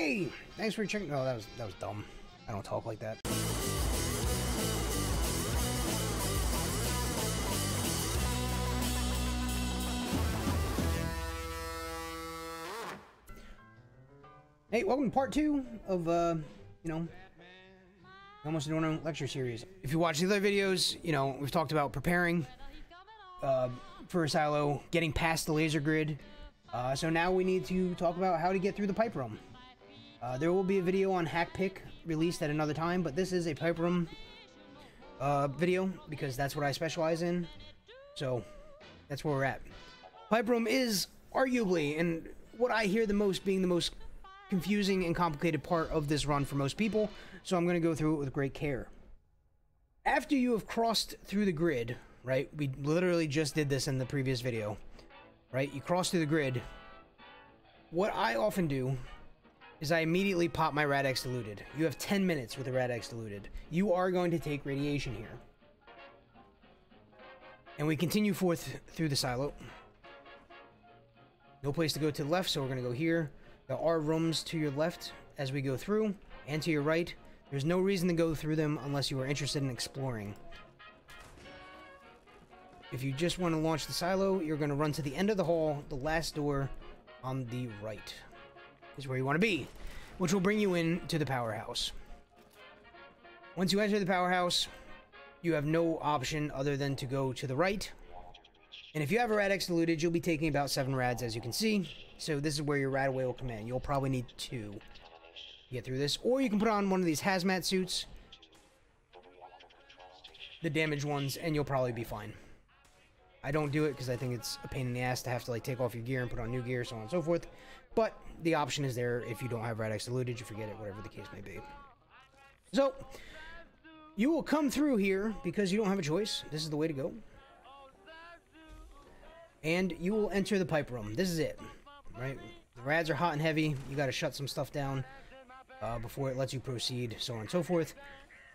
Hey, thanks for checking. Oh, that was dumb. I don't talk like that. Hey, welcome to part 2 of almostADORNO lecture series. If you watch the other videos, we've talked about preparing for a silo, getting past the laser grid. So now we need to talk about how to get through the pipe room. There will be a video on hack pick released at another time, but this is a pipe room video because that's what I specialize in. So that's where we're at. Pipe room is arguably, and what I hear the most, being the most confusing and complicated part of this run for most people, so I'm going to go through it with great care. After you have crossed through the grid, right, we literally just did this in the previous video, right, you cross through the grid, what I often do is I immediately pop my Rad-X diluted. You have 10 minutes with the Rad-X diluted. You are going to take radiation here. And we continue forth through the silo. No place to go to the left, so we're going to go here. There are rooms to your left as we go through, and to your right. There's no reason to go through them unless you are interested in exploring. If you just want to launch the silo, you're going to run to the end of the hall. The last door on the right is where you want to be, which will bring you into the powerhouse. Once you enter the powerhouse, you have no option other than to go to the right. And if you have a Rad-X diluted, you'll be taking about 7 rads, as you can see. So this is where your rad away will come in. You'll probably need 2 to get through this. Or you can put on one of these hazmat suits, the damaged ones, and you'll probably be fine. I don't do it because I think it's a pain in the ass to have to like take off your gear and put on new gear, so on and so forth. But the option is there if you don't have Rad-X diluted, you forget it, whatever the case may be. So you will come through here because you don't have a choice. This is the way to go. And you will enter the pipe room. This is it, right? The rads are hot and heavy. You got to shut some stuff down before it lets you proceed, so on and so forth.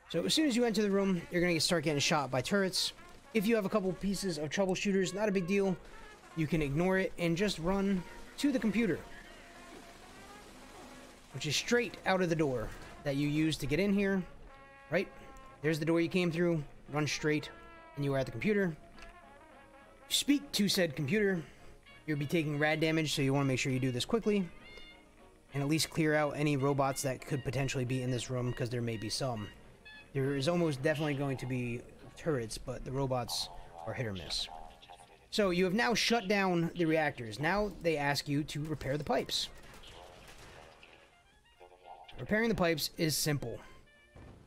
So as soon as you enter the room, you're going to start getting shot by turrets. If you have a couple pieces of troubleshooters, not a big deal. You can ignore it and just run to the computer, which is straight out of the door that you used to get in here, right? There's the door you came through. Run straight, and you are at the computer. Speak to said computer. You'll be taking rad damage, so you want to make sure you do this quickly and at least clear out any robots that could potentially be in this room, because there may be some. There is almost definitely going to be turrets, but the robots are hit or miss. So you have now shut down the reactors. Now they ask you to repair the pipes. Repairing the pipes is simple.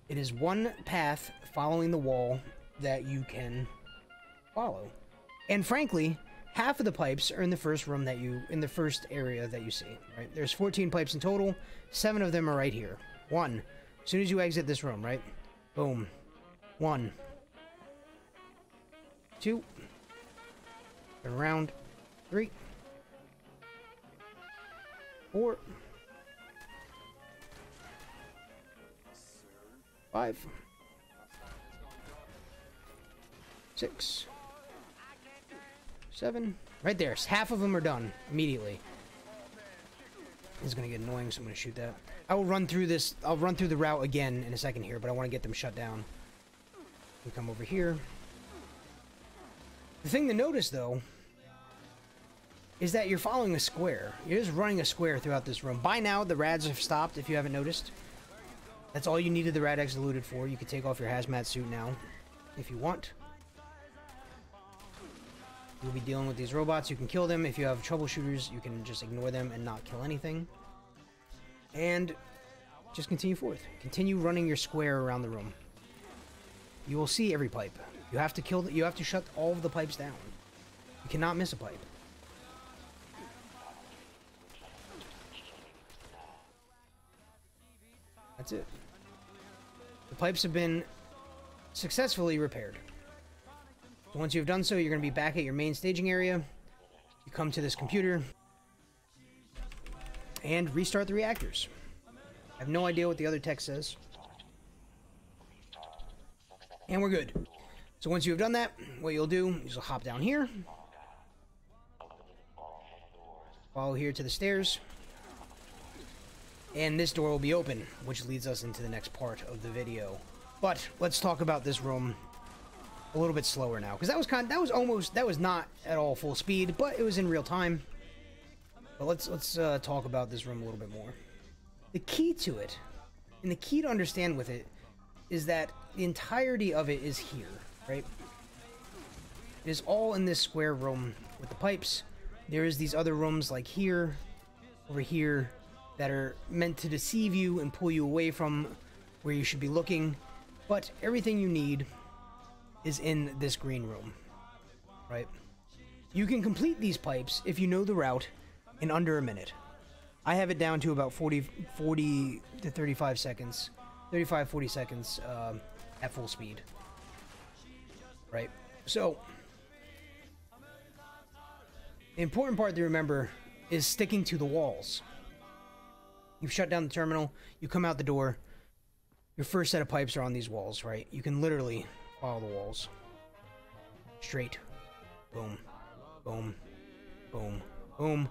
It is one path following the wall that you can follow. And frankly, half of the pipes are in the first room in the first area that you see, right? There's 14 pipes in total. 7 of them are right here. 1. As soon as you exit this room, right? Boom. 1. 2. Turn around. 3. 4. 5. 6. 7. Right there. Half of them are done immediately. This is going to get annoying, so I'm going to shoot that. I will run through this. I'll run through the route again in a second here, but I want to get them shut down. We come over here. The thing to notice, though, is that you're following a square. You're just running a square throughout this room. By now, the rads have stopped, if you haven't noticed. That's all you needed the Rad-X diluted for. You can take off your hazmat suit now, if you want. You'll be dealing with these robots. You can kill them. If you have troubleshooters, you can just ignore them and not kill anything. And just continue forth. Continue running your square around the room. You will see every pipe. You have to kill. You have to shut all of the pipes down. You cannot miss a pipe. That's it. The pipes have been successfully repaired. So once you've done so, you're going to be back at your main staging area. You come to this computer and restart the reactors. I have no idea what the other text says. And we're good. So once you have done that, what you'll do is you'll hop down here. Follow here to the stairs. and this door will be open, which leads us into the next part of the video. But let's talk about this room a little bit slower now, because that was not at all full speed, but it was in real time. But let's talk about this room a little bit more. The key to it, and the key to understand with it, is that the entirety of it is here, right? It is all in this square room with the pipes. There is these other rooms like here, over here, that are meant to deceive you and pull you away from where you should be looking. But everything you need is in this green room, right? You can complete these pipes if you know the route in under a minute. I have it down to about 40 to 35 seconds, 40 seconds at full speed, right? So, the important part to remember is sticking to the walls. You've shut down the terminal, you come out the door, your first set of pipes are on these walls, right? You can literally follow the walls. Straight. Boom. Boom. Boom. Boom.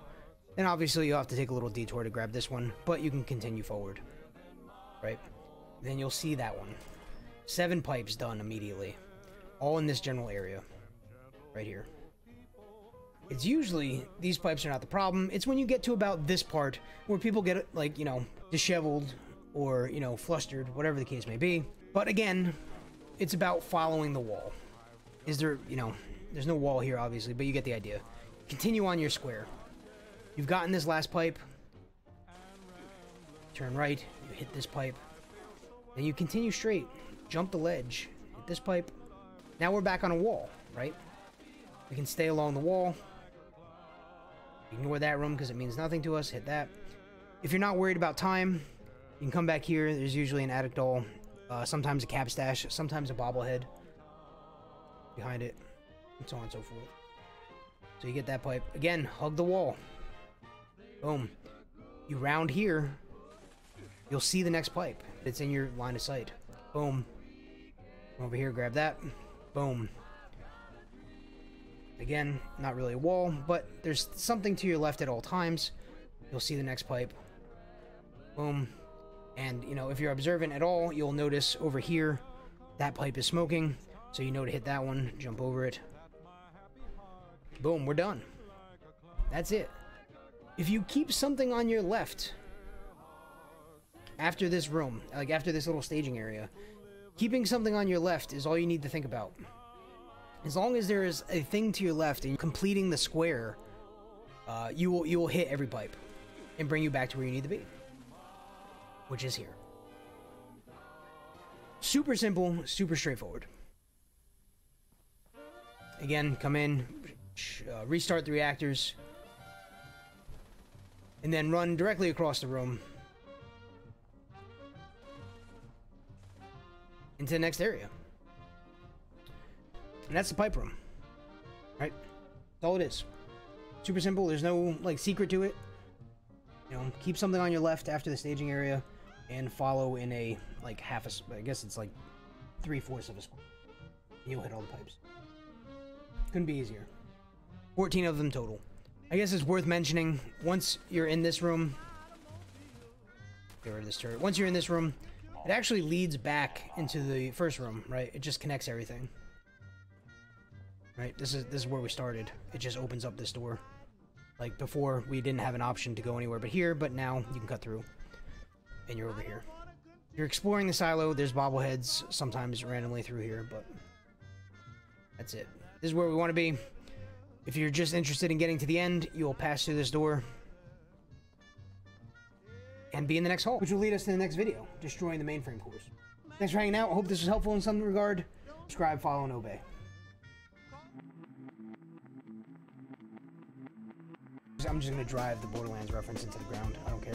And obviously you'll have to take a little detour to grab this one, but you can continue forward. Right? Then you'll see that one. 7 pipes done immediately. All in this general area. Right here. It's usually, these pipes are not the problem. It's when you get to about this part where people get, like, you know, disheveled or, you know, flustered, whatever the case may be. But again, it's about following the wall. Is there, you know, there's no wall here, obviously, but you get the idea. Continue on your square. You've gotten this last pipe. Turn right, you hit this pipe. Then you continue straight. Jump the ledge. Hit this pipe. Now we're back on a wall, right? We can stay along the wall. Ignore that room because it means nothing to us. Hit that. If you're not worried about time, you can come back here. There's usually an attic doll. Sometimes a cap stash. Sometimes a bobblehead behind it. And so on and so forth. So you get that pipe. Again, hug the wall. Boom. You round here. You'll see the next pipe. It's in your line of sight. Boom. Come over here, grab that. Boom. Again, not really a wall, but there's something to your left at all times. You'll see the next pipe. Boom. And, you know, if you're observant at all, you'll notice over here, that pipe is smoking. So you know to hit that one, jump over it. Boom, we're done. That's it. If you keep something on your left, after this room, like after this little staging area, keeping something on your left is all you need to think about. As long as there is a thing to your left and you're completing the square, you will hit every pipe and bring you back to where you need to be, which is here. Super simple, super straightforward. Again, come in, restart the reactors, and then run directly across the room into the next area. And that's the pipe room, right? That's all it is. Super simple. There's no, like, secret to it. You know, keep something on your left after the staging area and follow in a, like, half a, I guess it's like 3/4 of a square. You'll hit all the pipes. Couldn't be easier. 14 of them total. I guess it's worth mentioning, once you're in this room, get rid of this turret. Once you're in this room, it actually leads back into the first room, right? It just connects everything. Right, this is where we started. It just opens up this door. Like before, we didn't have an option to go anywhere but here, but now you can cut through, and you're over here. You're exploring the silo. There's bobbleheads sometimes randomly through here, but that's it. This is where we want to be. If you're just interested in getting to the end, you'll pass through this door and be in the next hall, which will lead us to the next video, destroying the mainframe cores. Thanks for hanging out. I hope this was helpful in some regard. Subscribe, follow, and obey. I'm just going to drive the Borderlands reference into the ground. I don't care.